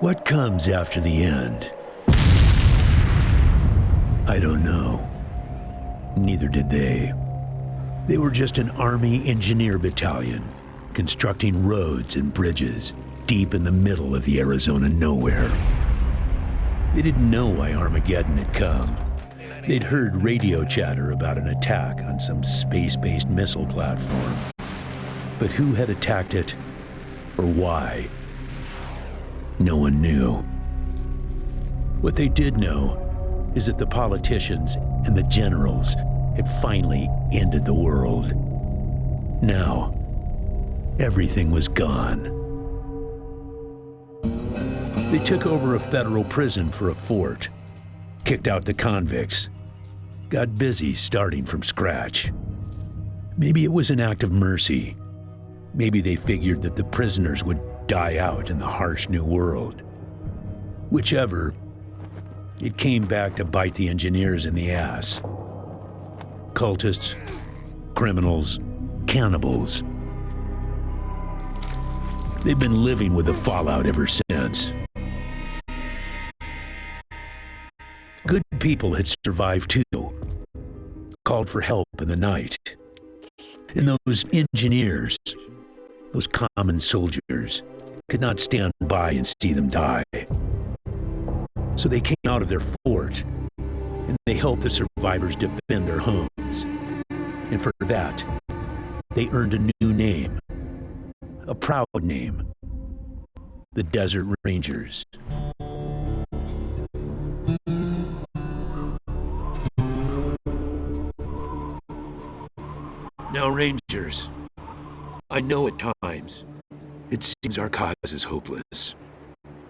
What comes after the end? I don't know. Neither did they. They were just an Army engineer battalion, constructing roads and bridges deep in the middle of the Arizona nowhere. They didn't know why Armageddon had come. They'd heard radio chatter about an attack on some space-based missile platform. But who had attacked it, or why? No one knew. What they did know is that the politicians and the generals had finally ended the world. Now, everything was gone. They took over a federal prison for a fort, kicked out the convicts, got busy starting from scratch. Maybe it was an act of mercy. Maybe they figured that the prisoners would die out in the harsh new world. Whichever, it came back to bite the engineers in the ass. Cultists, criminals, cannibals. They've been living with the fallout ever since. Good people had survived too, called for help in the night. And those engineers, those common soldiers, could not stand by and see them die. So they came out of their fort, and they helped the survivors defend their homes. And for that, they earned a new name, a proud name, the Desert Rangers. Now, Rangers, I know at times it seems our cause is hopeless,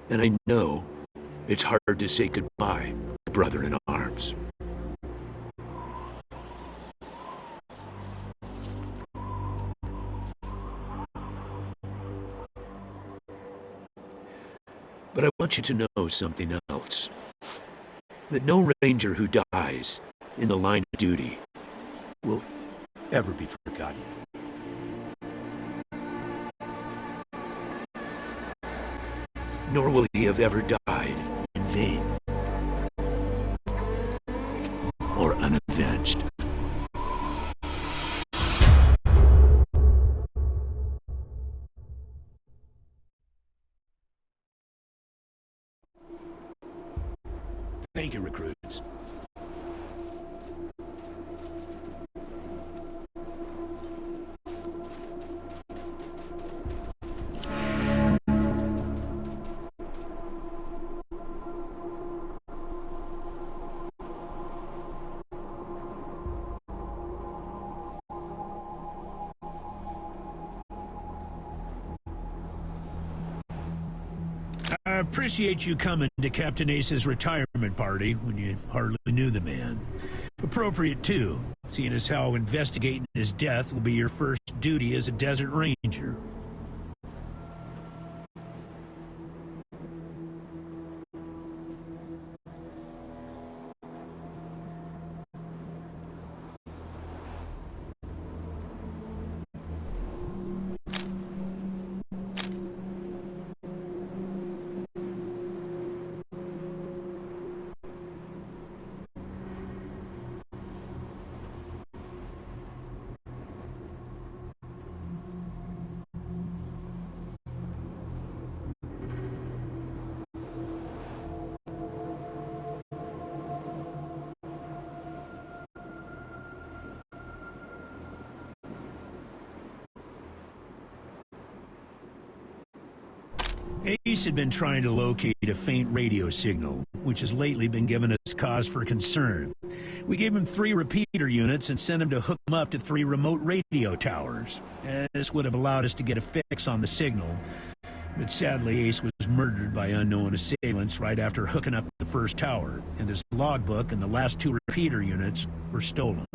and I know it's hard to say goodbye to brother in arms. But I want you to know something else. That no Ranger who dies in the line of duty will ever be forgotten. Nor will he have ever died in vain or unavenged. Thank you, recruits. I appreciate you coming to Captain Ace's retirement party when you hardly knew the man. Appropriate, too, seeing as how investigating his death will be your first duty as a Desert Ranger. Ace had been trying to locate a faint radio signal, which has lately been given us cause for concern. We gave him 3 repeater units and sent him to hook them up to 3 remote radio towers. This would have allowed us to get a fix on the signal, but sadly Ace was murdered by unknown assailants right after hooking up the first tower, and his logbook and the last 2 repeater units were stolen.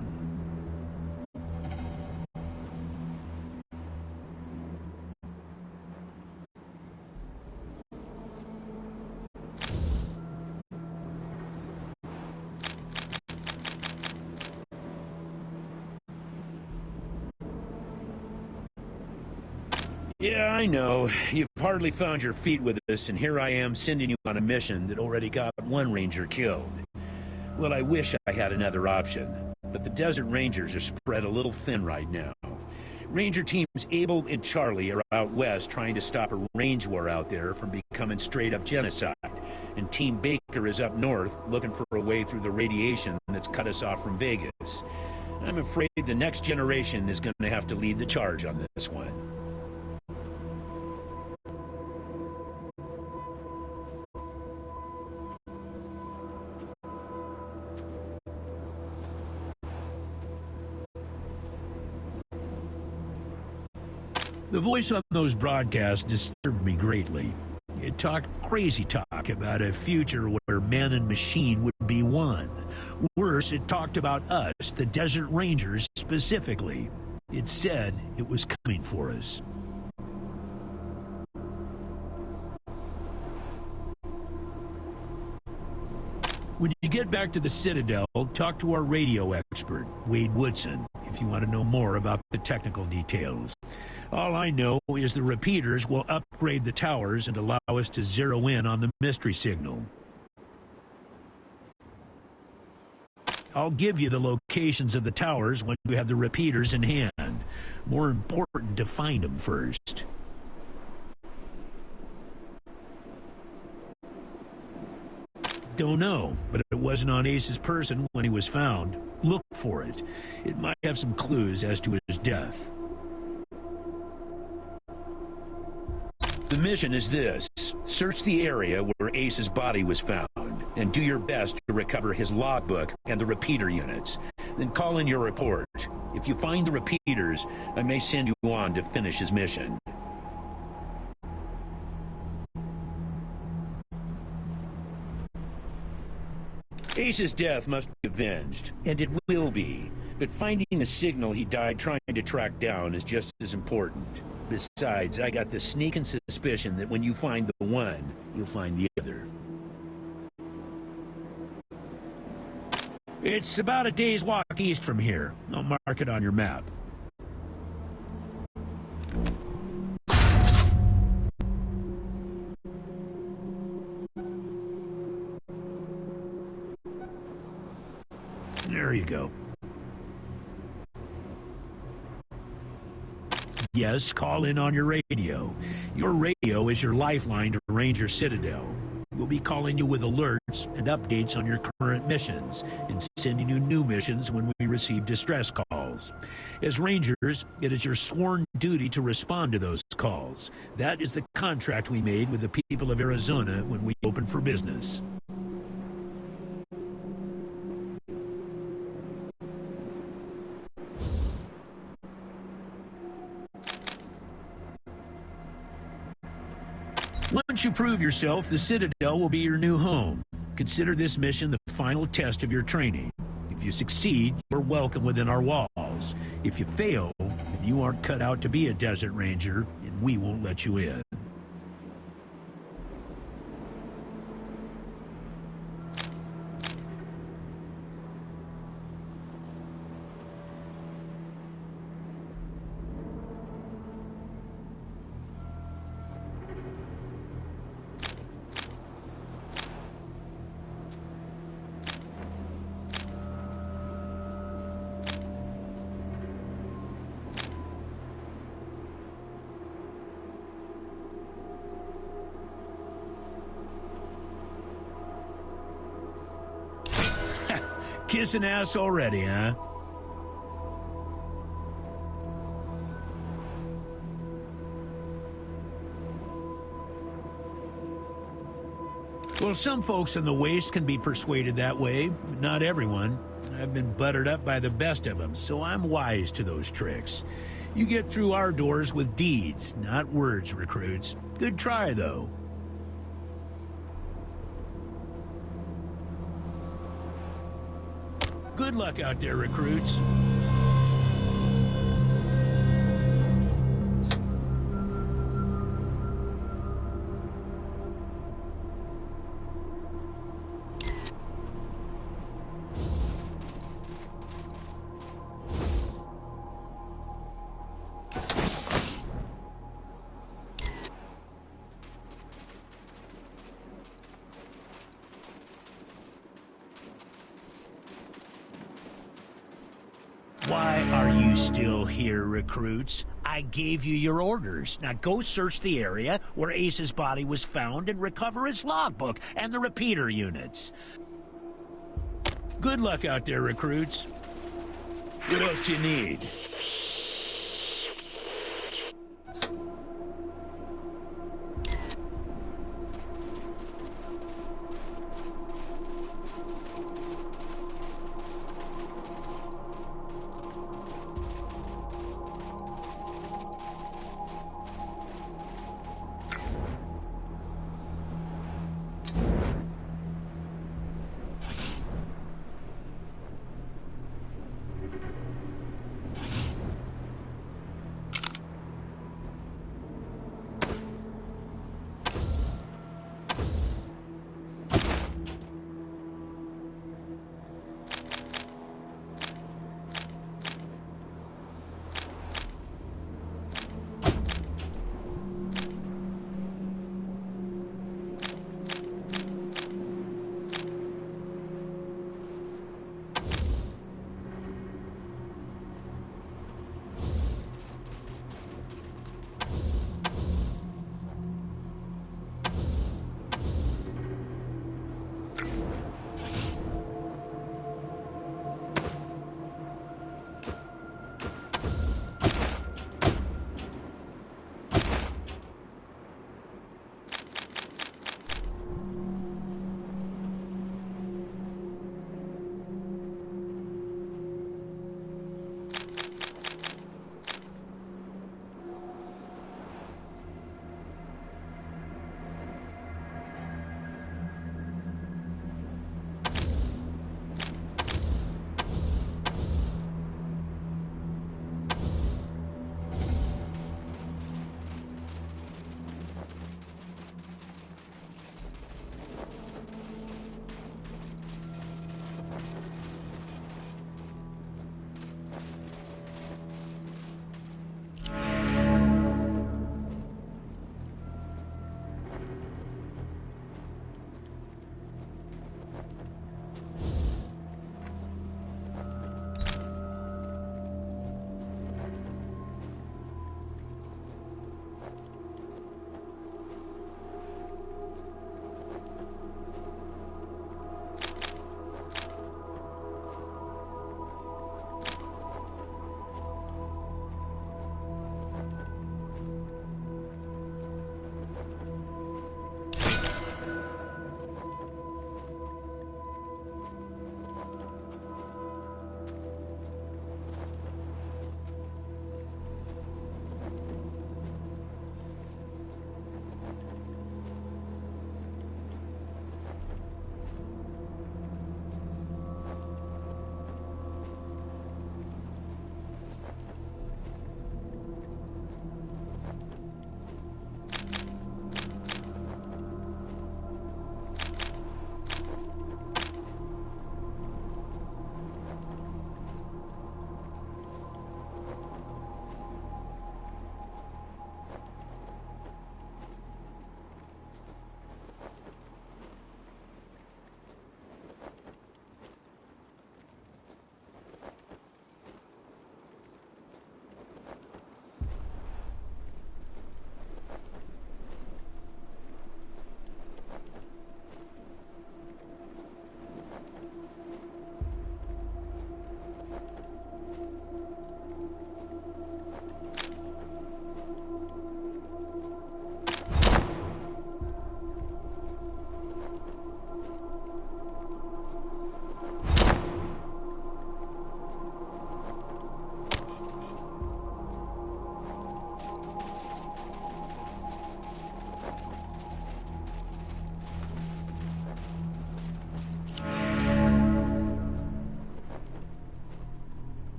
Yeah, I know. You've hardly found your feet with us, and here I am sending you on a mission that already got one ranger killed. Well, I wish I had another option, but the Desert Rangers are spread a little thin right now. Ranger teams Abel and Charlie are out west trying to stop a range war out there from becoming straight-up genocide, and Team Baker is up north looking for a way through the radiation that's cut us off from Vegas. I'm afraid the next generation is going to have to lead the charge on this one. The voice on those broadcasts disturbed me greatly. It talked crazy talk about a future where man and machine would be one. Worse, it talked about us, the Desert Rangers, specifically. It said it was coming for us. When you get back to the Citadel, talk to our radio expert, Wade Woodson, if you want to know more about the technical details. All I know is the repeaters will upgrade the towers and allow us to zero in on the mystery signal. I'll give you the locations of the towers when you have the repeaters in hand. More important to find them first. Don't know, but it wasn't on Ace's person when he was found. Look for it. It might have some clues as to his death. The mission is this. Search the area where Ace's body was found, and do your best to recover his logbook and the repeater units. Then call in your report. If you find the repeaters, I may send you on to finish his mission. Ace's death must be avenged, and it will be. But finding the signal he died trying to track down is just as important. Besides, I got the sneaking suspicion that when you find the one, you'll find the other. It's about a day's walk east from here. I'll mark it on your map. There you go. Yes, call in on your radio. Your radio is your lifeline to Ranger Citadel. We'll be calling you with alerts and updates on your current missions, and sending you new missions when we receive distress calls. As Rangers, it is your sworn duty to respond to those calls. That is the contract we made with the people of Arizona when we opened for business. Once you prove yourself, the Citadel will be your new home. Consider this mission the final test of your training. If you succeed, you're welcome within our walls. If you fail, then you aren't cut out to be a Desert Ranger, and we won't let you in. Kissing ass already, huh? Well, some folks in the Waste can be persuaded that way, but not everyone. I've been buttered up by the best of them, so I'm wise to those tricks. You get through our doors with deeds, not words, recruits. Good try, though. Good luck out there, recruits. Are you still here, recruits? I gave you your orders. Now go search the area where Ace's body was found and recover his logbook and the repeater units. Good luck out there, recruits. What else do you need?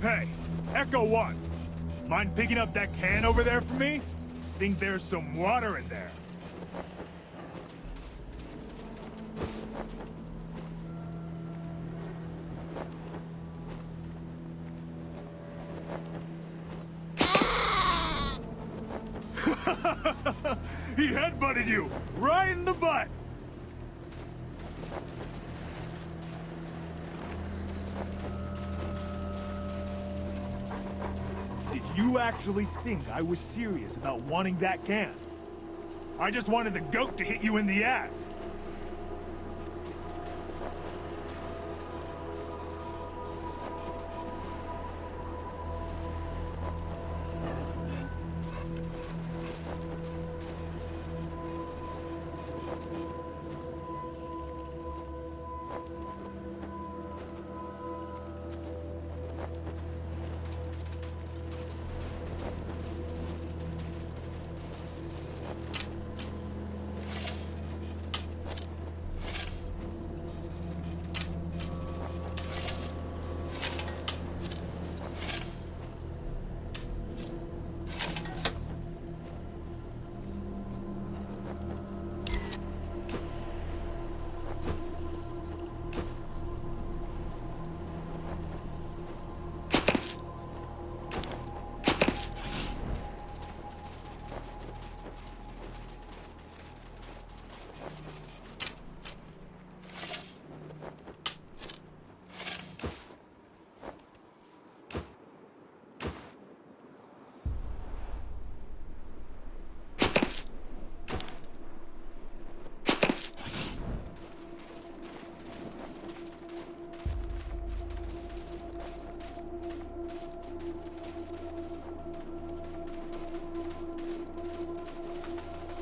Hey, Echo 1. Mind picking up that can over there for me? Think there's some water in there. He headbutted you right in the butt. Did you actually think I was serious about wanting that can? I just wanted the goat to hit you in the ass.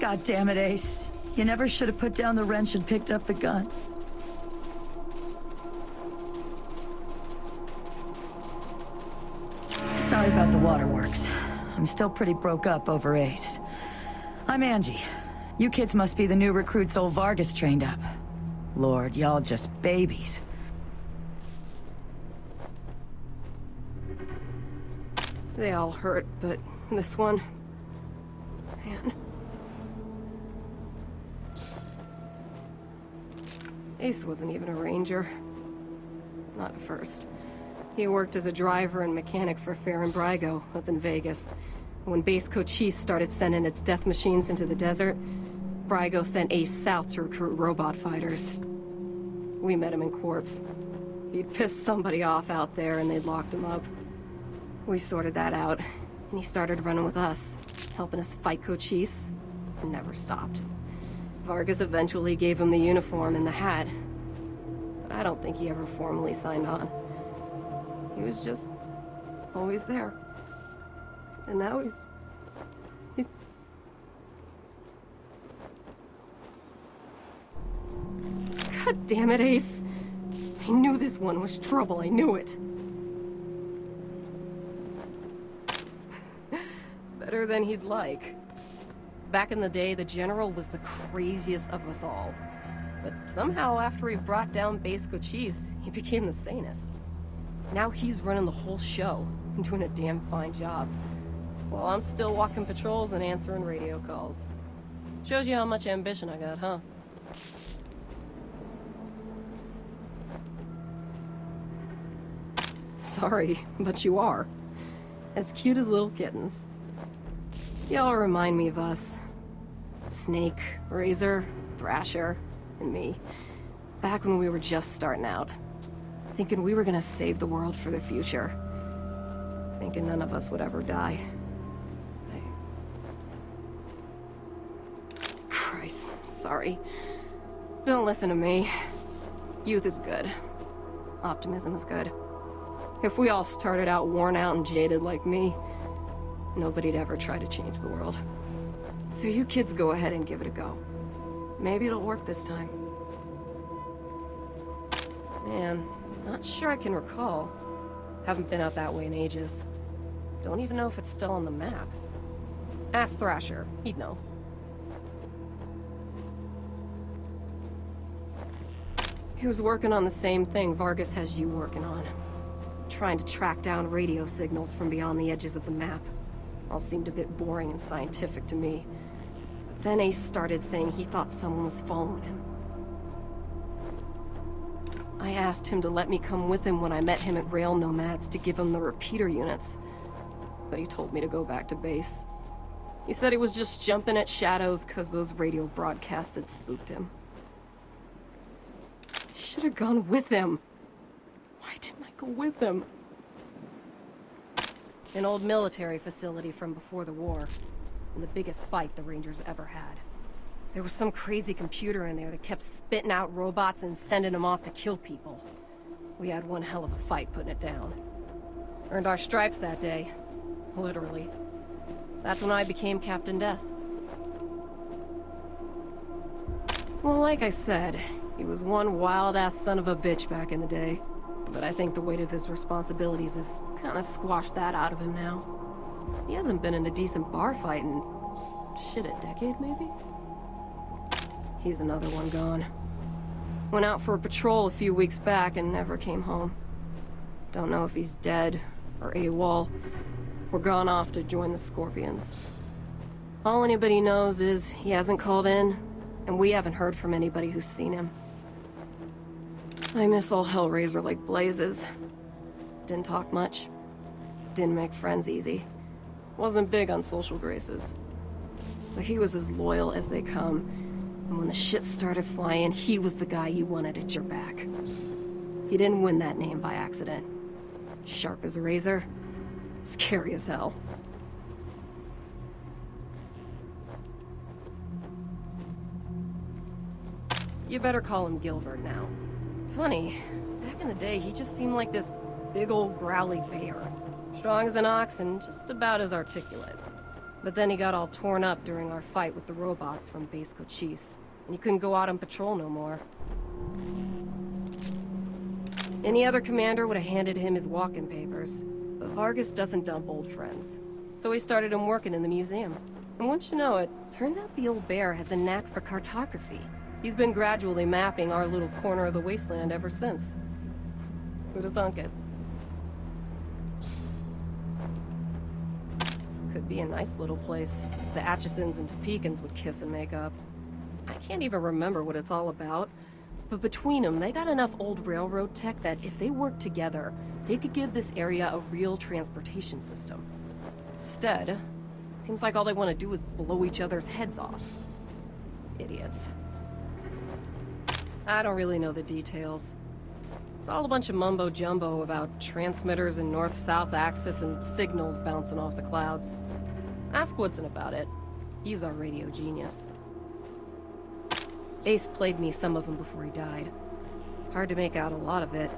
God damn it, Ace. You never should have put down the wrench and picked up the gun. Sorry about the waterworks. I'm still pretty broke up over Ace. I'm Angie. You kids must be the new recruits old Vargas trained up. Lord, y'all just babies. They all hurt, but this one... Man. Ace wasn't even a ranger. Not at first. He worked as a driver and mechanic for Fair and Brygo up in Vegas. When Base Cochise started sending its death machines into the desert, Brygo sent Ace south to recruit robot fighters. We met him in Quartz. He'd pissed somebody off out there and they'd locked him up. We sorted that out, and he started running with us, helping us fight Cochise, and never stopped. Vargas eventually gave him the uniform and the hat, but I don't think he ever formally signed on. He was just always there. And now he's... God damn it, Ace. I knew this one was trouble, I knew it. Better than he'd like. Back in the day, the General was the craziest of us all. But somehow, after he brought down Base Cochise, he became the sanest. Now he's running the whole show, and doing a damn fine job. While I'm still walking patrols and answering radio calls. Shows you how much ambition I got, huh? Sorry, but you are. As cute as little kittens. Y'all remind me of us. Snake, Razor, Thrasher, and me. Back when we were just starting out. Thinking we were gonna save the world for the future. Thinking none of us would ever die. Christ, sorry. Don't listen to me. Youth is good. Optimism is good. If we all started out worn out and jaded like me, nobody'd ever try to change the world. So you kids go ahead and give it a go. Maybe it'll work this time. Man, not sure I can recall. Haven't been out that way in ages. Don't even know if it's still on the map. Ask Thrasher, he'd know. He was working on the same thing Vargas has you working on. trying to track down radio signals from beyond the edges of the map. All seemed a bit boring and scientific to me. But then Ace started saying he thought someone was following him. I asked him to let me come with him when I met him at Rail Nomads to give him the repeater units. But he told me to go back to base. He said he was just jumping at shadows because those radio broadcasts had spooked him. I should have gone with him. Why didn't I go with him? An old military facility from before the war. And the biggest fight the Rangers ever had. There was some crazy computer in there that kept spitting out robots and sending them off to kill people. We had one hell of a fight putting it down. Earned our stripes that day. Literally. That's when I became Captain Death. Well, like I said, he was one wild-ass son of a bitch back in the day. But I think the weight of his responsibilities has kind of squashed that out of him now. He hasn't been in a decent bar fight in... shit, a decade, maybe? He's another one gone. Went out for a patrol a few weeks back and never came home. Don't know if he's dead, or AWOL, or gone off to join the Scorpions. All anybody knows is he hasn't called in, and we haven't heard from anybody who's seen him. I miss old Hellraiser like blazes. Didn't talk much. Didn't make friends easy. Wasn't big on social graces. But he was as loyal as they come. And when the shit started flying, he was the guy you wanted at your back. He didn't win that name by accident. Sharp as a razor, scary as hell. You better call him Gilbert now. Funny, back in the day, he just seemed like this big old growly bear. Strong as an ox and just about as articulate. But then he got all torn up during our fight with the robots from Base Cochise, and he couldn't go out on patrol no more. Any other commander would have handed him his walking papers, but Vargas doesn't dump old friends. So he started him working in the museum. And once you know it, turns out the old bear has a knack for cartography. He's been gradually mapping our little corner of the Wasteland ever since. Who'd have thunk it? Could be a nice little place, if the Atchisons and Topekans would kiss and make up. I can't even remember what it's all about, but between them, they got enough old railroad tech that if they worked together, they could give this area a real transportation system. Instead, it seems like all they want to do is blow each other's heads off. Idiots. I don't really know the details. It's all a bunch of mumbo-jumbo about transmitters and north-south axis and signals bouncing off the clouds. Ask Woodson about it. He's our radio genius. Ace played me some of them before he died. Hard to make out a lot of it,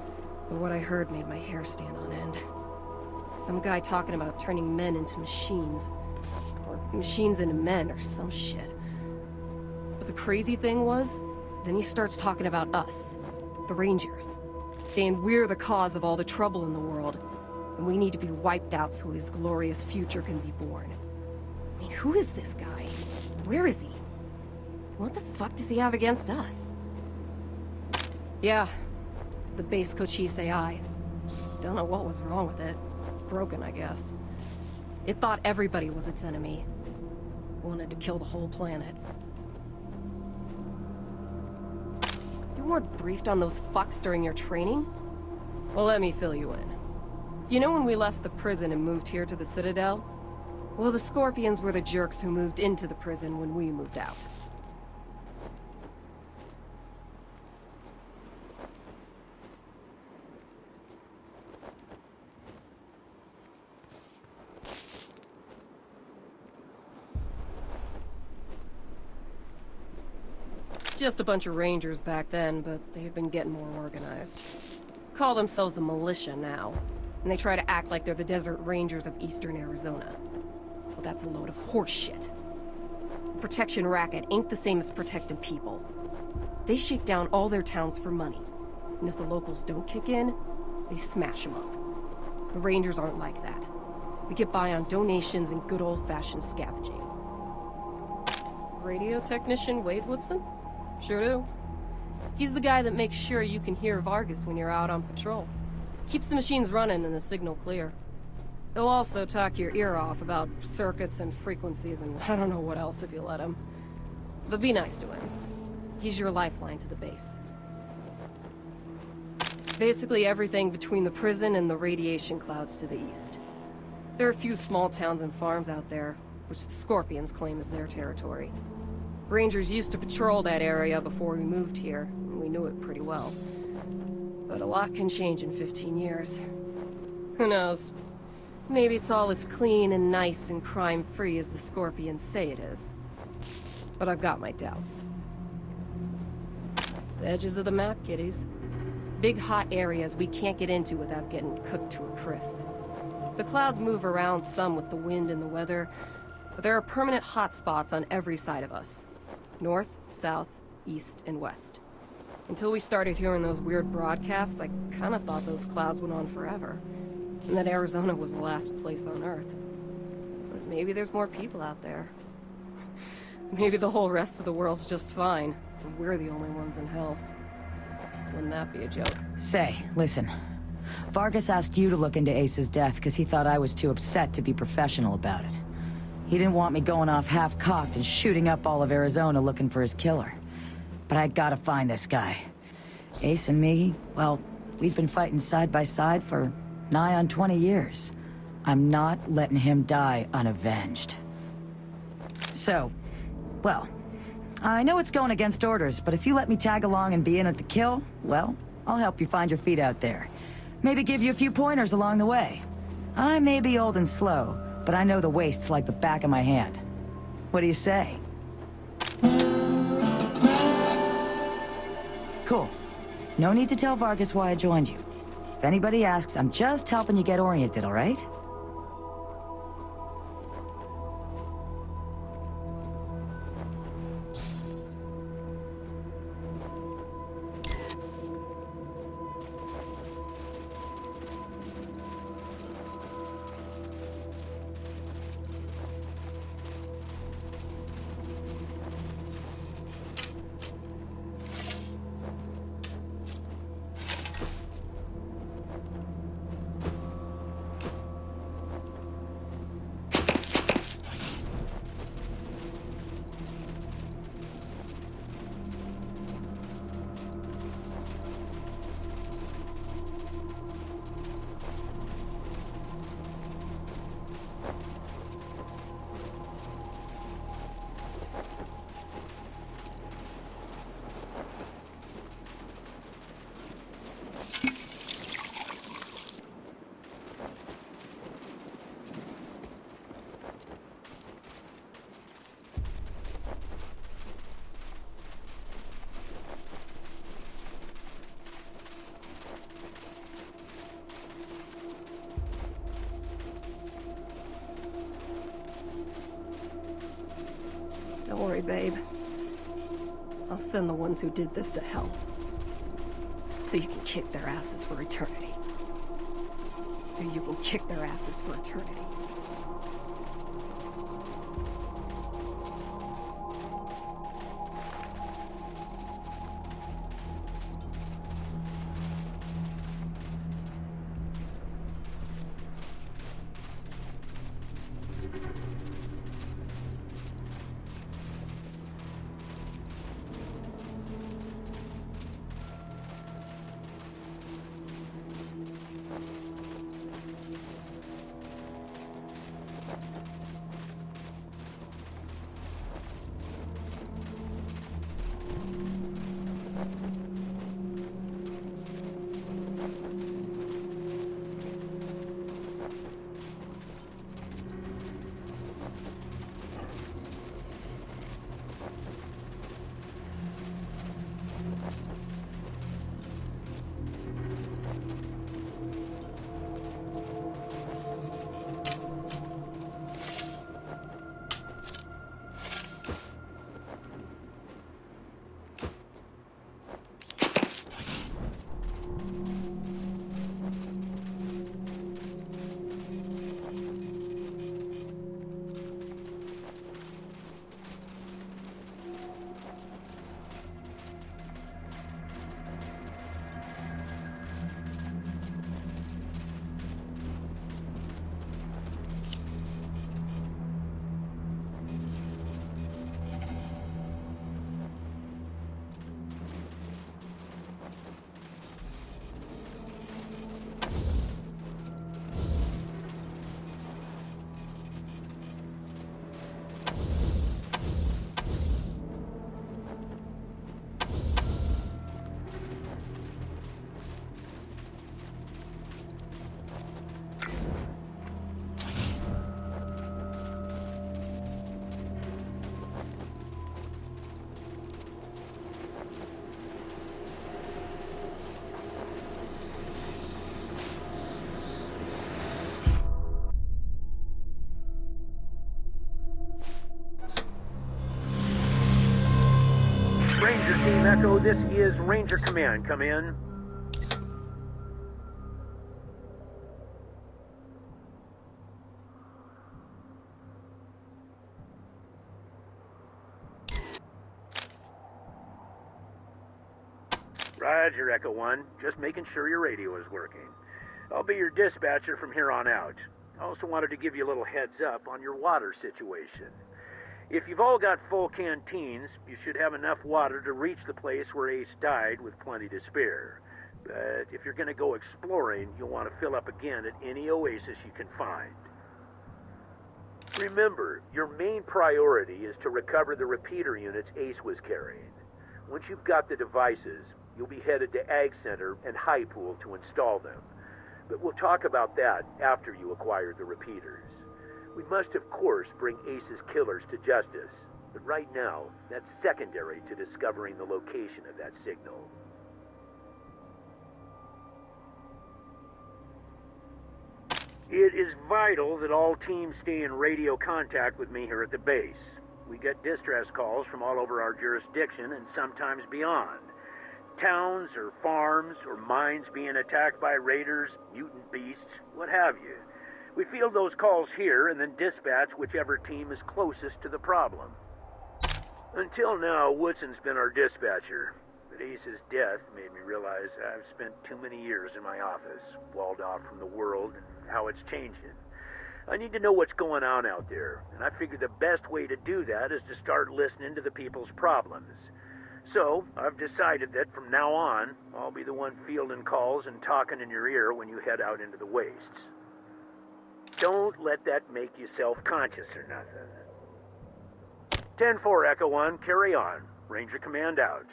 but what I heard made my hair stand on end. Some guy talking about turning men into machines. Or machines into men, or some shit. But the crazy thing was, then he starts talking about us, the Rangers. Saying we're the cause of all the trouble in the world, and we need to be wiped out so his glorious future can be born. I mean, who is this guy? Where is he? What the fuck does he have against us? Yeah, the Base Cochise AI. Don't know what was wrong with it. Broken, I guess. It thought everybody was its enemy. Wanted to kill the whole planet. You weren't briefed on those fucks during your training? Well, let me fill you in. You know when we left the prison and moved here to the Citadel? Well, the Scorpions were the jerks who moved into the prison when we moved out. Just a bunch of Rangers back then, but they've been getting more organized. Call themselves a militia now, and they try to act like they're the Desert Rangers of Eastern Arizona. Well, that's a load of horse shit. The protection racket ain't the same as protecting people. They shake down all their towns for money, and if the locals don't kick in, they smash them up. The Rangers aren't like that. We get by on donations and good old-fashioned scavenging. Radio technician Wade Woodson? Sure do. He's the guy that makes sure you can hear Vargas when you're out on patrol. Keeps the machines running and the signal clear. He'll also talk your ear off about circuits and frequencies and I don't know what else if you let him. But be nice to him. He's your lifeline to the base. Basically everything between the prison and the radiation clouds to the east. There are a few small towns and farms out there, which the Scorpions claim is their territory. Rangers used to patrol that area before we moved here, and we knew it pretty well. But a lot can change in 15 years. Who knows? Maybe it's all as clean and nice and crime-free as the Scorpions say it is. But I've got my doubts. The edges of the map, kiddies. Big hot areas we can't get into without getting cooked to a crisp. The clouds move around some with the wind and the weather, but there are permanent hot spots on every side of us. North, south, east, and west. Until we started hearing those weird broadcasts, I kinda thought those clouds went on forever. And that Arizona was the last place on Earth. But maybe there's more people out there. Maybe the whole rest of the world's just fine, and we're the only ones in hell. Wouldn't that be a joke? Say, listen. Vargas asked you to look into Ace's death because he thought I was too upset to be professional about it. He didn't want me going off half-cocked and shooting up all of Arizona looking for his killer. But I gotta find this guy. Ace and me, well, we've been fighting side by side for nigh on 20 years. I'm not letting him die unavenged. So, well, I know it's going against orders, but if you let me tag along and be in at the kill, well, I'll help you find your feet out there. Maybe give you a few pointers along the way. I may be old and slow, but I know the wastes like the back of my hand. What do you say? Cool. No need to tell Vargas why I joined you. If anybody asks, I'm just helping you get oriented, all right? Don't worry, babe. I'll send the ones who did this to hell. So you can kick their asses for eternity. So you can kick their asses for eternity. Echo, this is Ranger Command. Come in. Roger, Echo 1. Just making sure your radio is working. I'll be your dispatcher from here on out. I also wanted to give you a little heads up on your water situation. If you've all got full canteens, you should have enough water to reach the place where Ace died with plenty to spare. But if you're going to go exploring, you'll want to fill up again at any oasis you can find. Remember, your main priority is to recover the repeater units Ace was carrying. Once you've got the devices, you'll be headed to Ag Center and High Pool to install them. But we'll talk about that after you acquire the repeaters. We must, of course, bring Ace's killers to justice. But right now, that's secondary to discovering the location of that signal. It is vital that all teams stay in radio contact with me here at the base. We get distress calls from all over our jurisdiction and sometimes beyond. Towns or farms or mines being attacked by raiders, mutant beasts, what have you. We field those calls here and then dispatch whichever team is closest to the problem. Until now, Woodson's been our dispatcher. But Ace's death made me realize I've spent too many years in my office, walled off from the world and how it's changing. I need to know what's going on out there, and I figured the best way to do that is to start listening to the people's problems. So, I've decided that from now on, I'll be the one fielding calls and talking in your ear when you head out into the wastes. Don't let that make you self-conscious or nothing. 10-4, Echo 1, carry on. Ranger Command out.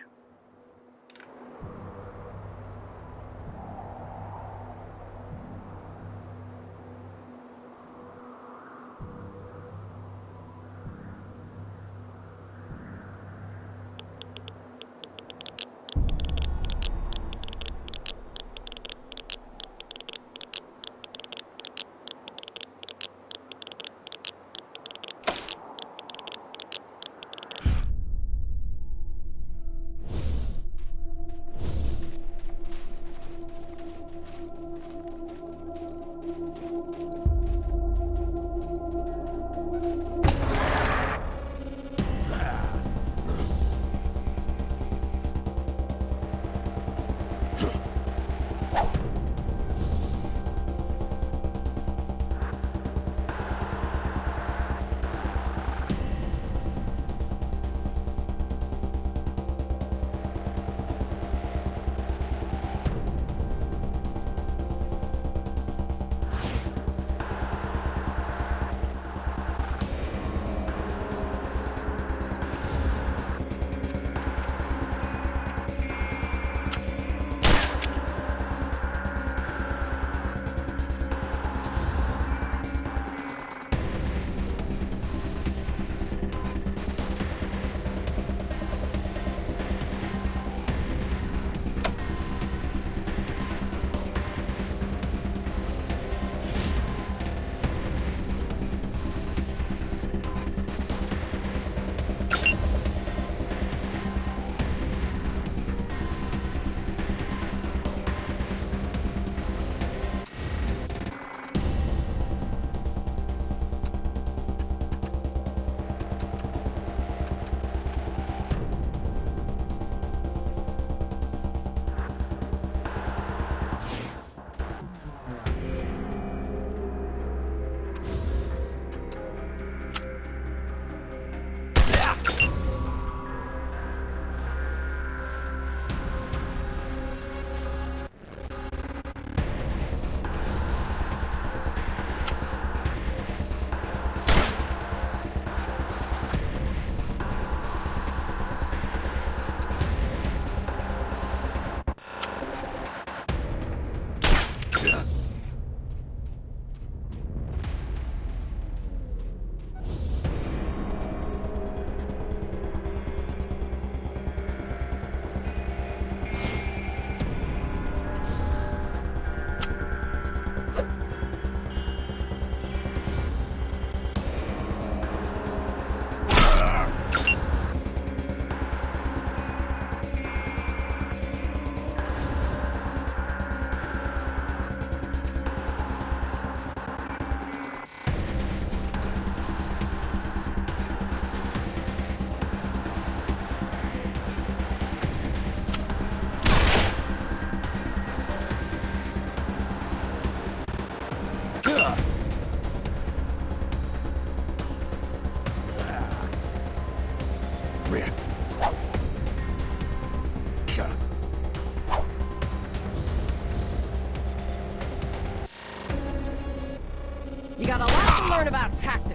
You got a lot to learn about tactics.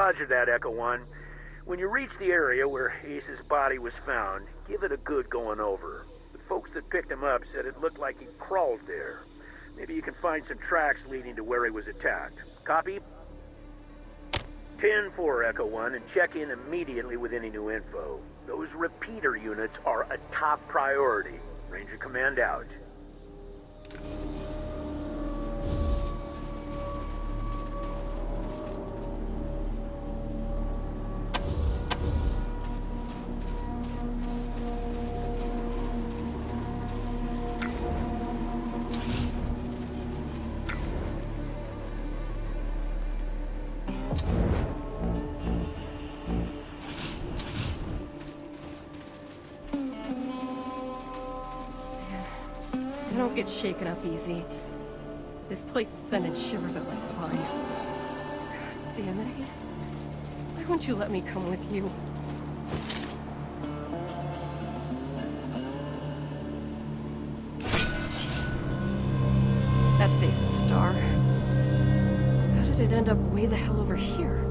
Roger that, Echo 1. When you reach the area where Ace's body was found, give it a good going over. The folks that picked him up said it looked like he crawled there. Maybe you can find some tracks leading to where he was attacked. Copy? 10-4, Echo 1, and check in immediately with any new info. Those repeater units are a top priority. Ranger Command out. I don't get shaken up easy. This place is sending shivers up my spine. God damn it, Ace. Why won't you let me come with you? Jesus. That's Ace's star. How did it end up way the hell over here?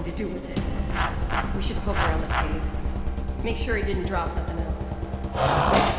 something to do with it. We should poke around the cave. Make sure he didn't drop nothing else.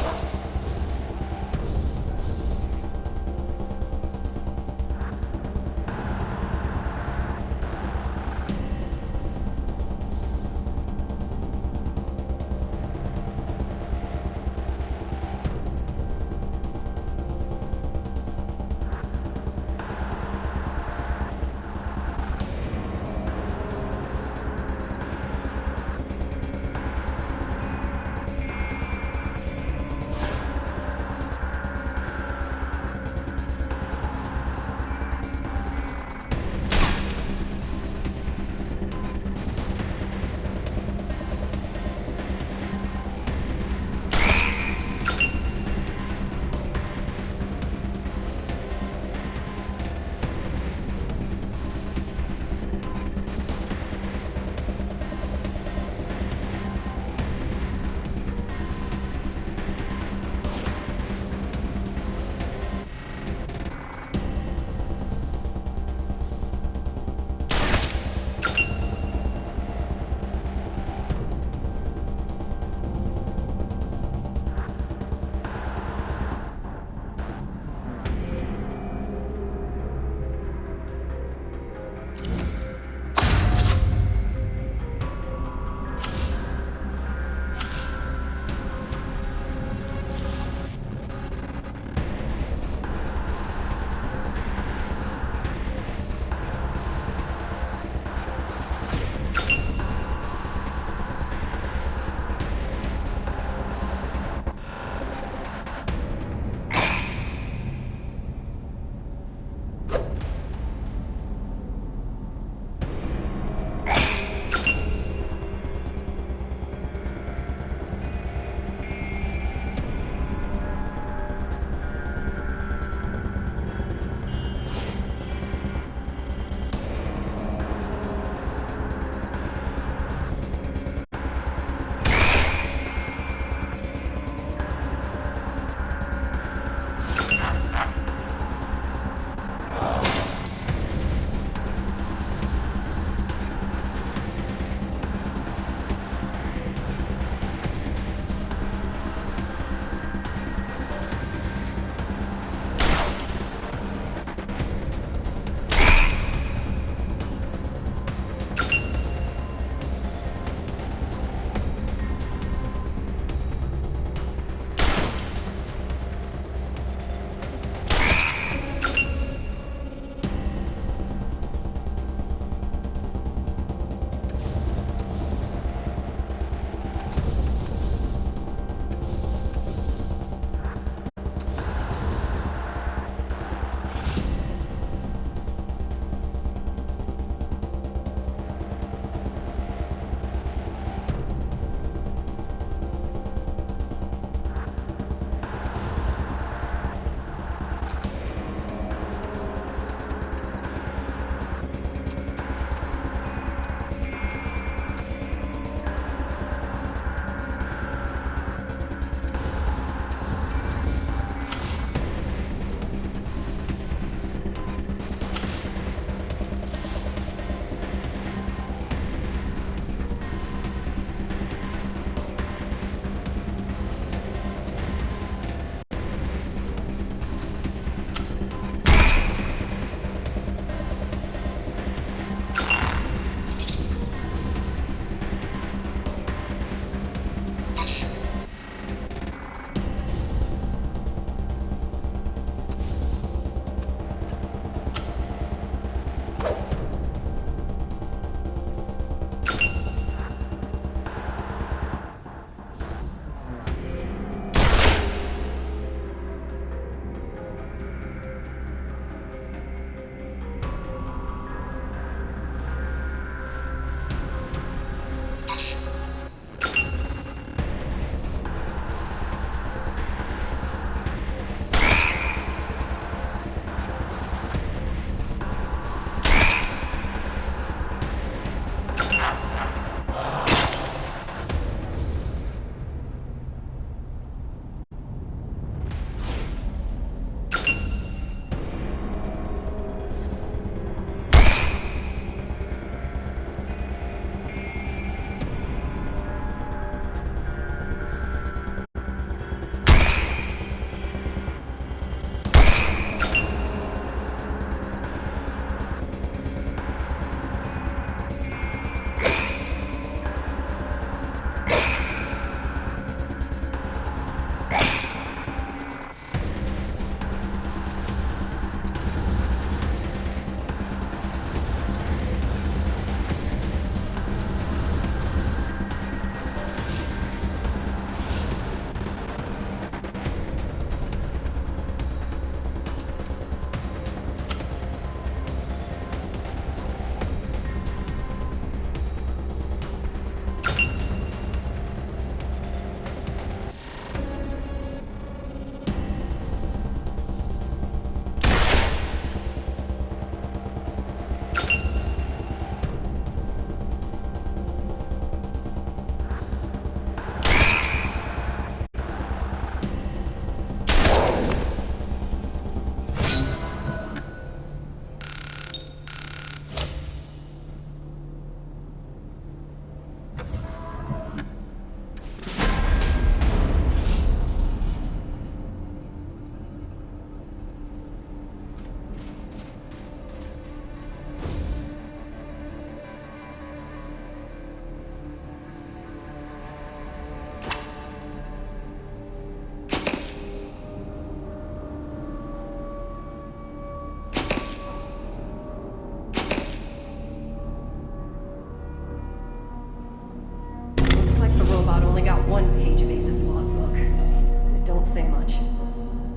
one page of Ace's logbook. And it don't say much.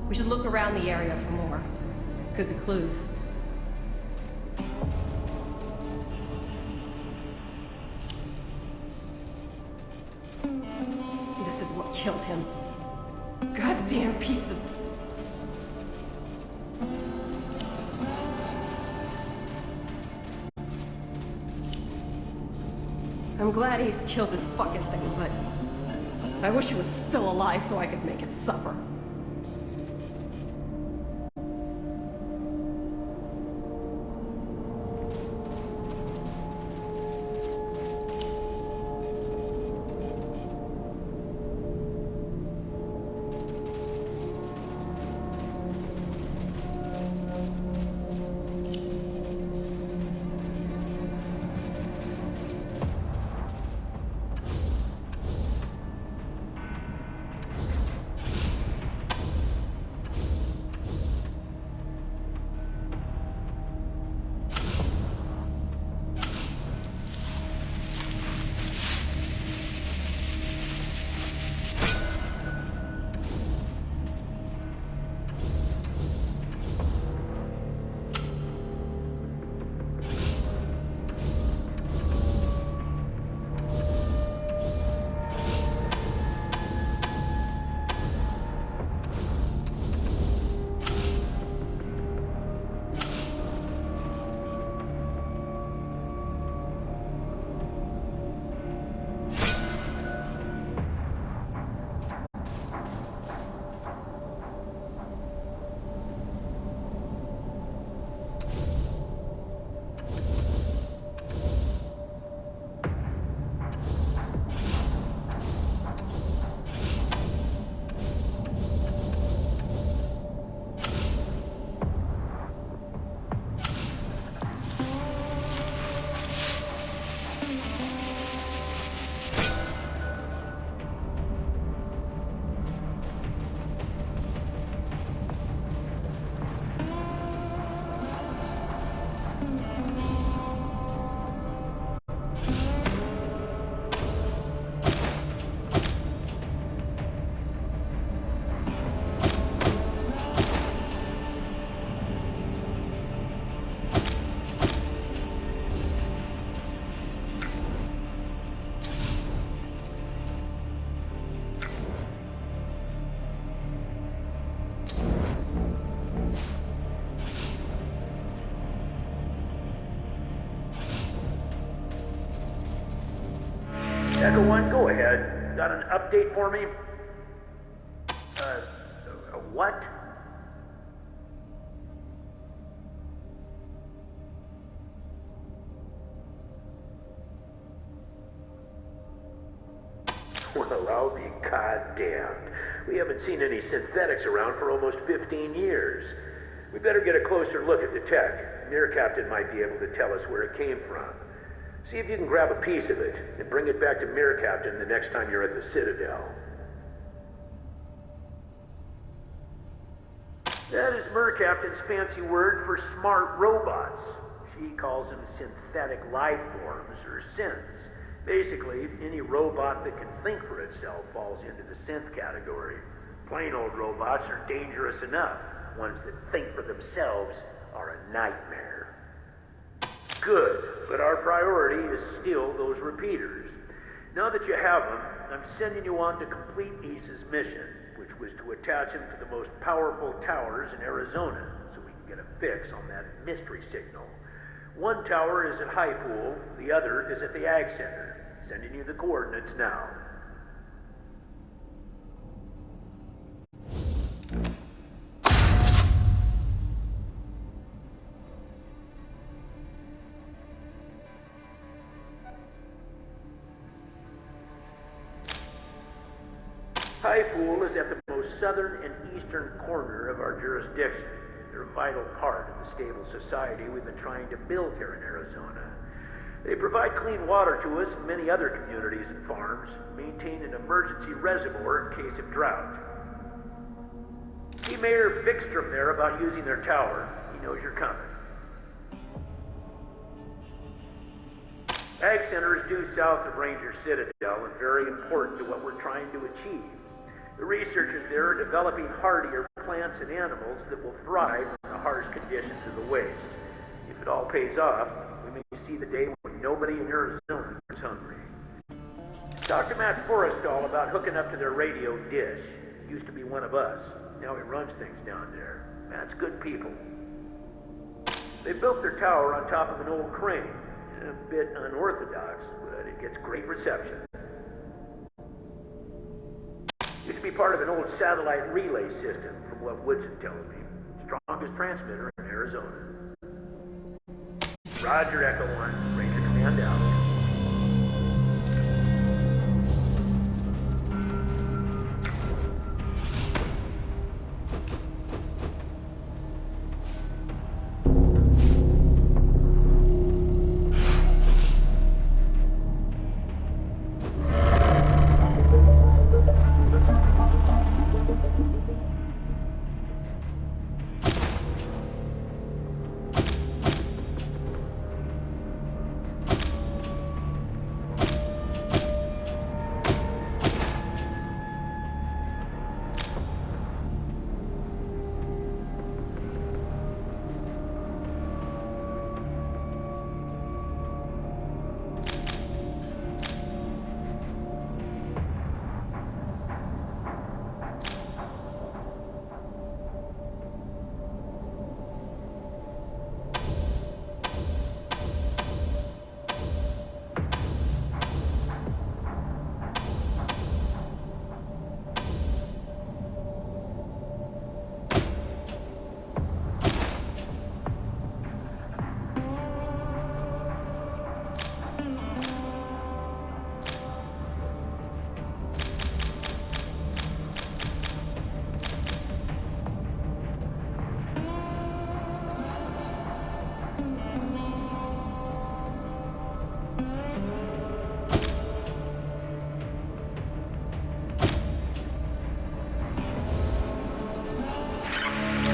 We should look around the area for more. Could be clues. This is what killed him. This goddamn piece of... I'm glad Ace killed this fucking thing, but I wish it was still alive so I could make it supper. Echo 1, go ahead. Got an update for me? What? Well, I'll be goddamned. We haven't seen any synthetics around for almost 15 years. We better get a closer look at the tech. Mir Captain might be able to tell us where it came from. See if you can grab a piece of it, and bring it back to Mir Captain the next time you're at the Citadel. That is Mir Captain's fancy word for smart robots. She calls them synthetic life forms, or synths. Basically, any robot that can think for itself falls into the synth category. Plain old robots are dangerous enough. Ones that think for themselves are a nightmare. Good, but our priority is still those repeaters. Now that you have them, I'm sending you on to complete Ace's mission, which was to attach him to the most powerful towers in Arizona, so we can get a fix on that mystery signal. One tower is at High Pool, the other is at the Ag Center. Sending you the coordinates now. High Pool is at the most southern and eastern corner of our jurisdiction. They're a vital part of the stable society we've been trying to build here in Arizona. They provide clean water to us and many other communities and farms, maintain an emergency reservoir in case of drought. See Mayor Fickstrom there about using their tower. He knows you're coming. Ag Center is due south of Ranger Citadel and very important to what we're trying to achieve. The researchers there are developing hardier plants and animals that will thrive in the harsh conditions of the waste. If it all pays off, we may see the day when nobody in Arizona is hungry. Talk to Matt Forrestal about hooking up to their radio dish. Used to be one of us. Now he runs things down there. Matt's good people. They built their tower on top of an old crane. A bit unorthodox, but it gets great reception. Used to be part of an old satellite relay system, from what Woodson tells me. Strongest transmitter in Arizona. Roger, Echo 1. Ranger Command out.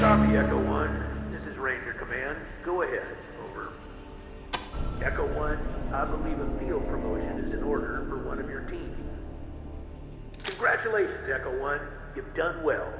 Copy, Echo 1. This is Ranger Command. Go ahead. Over. Echo 1, I believe a field promotion is in order for one of your team. Congratulations, Echo 1. You've done well.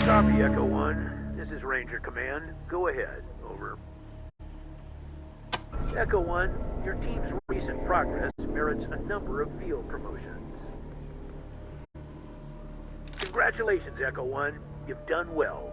Copy, Echo 1. This is Ranger Command. Go ahead. Over. Echo 1, your team's recent progress merits a number of field promotions. Congratulations, Echo 1. You've done well.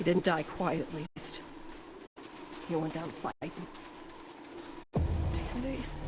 He didn't die quiet, at least. He went down fighting. Damn Ace.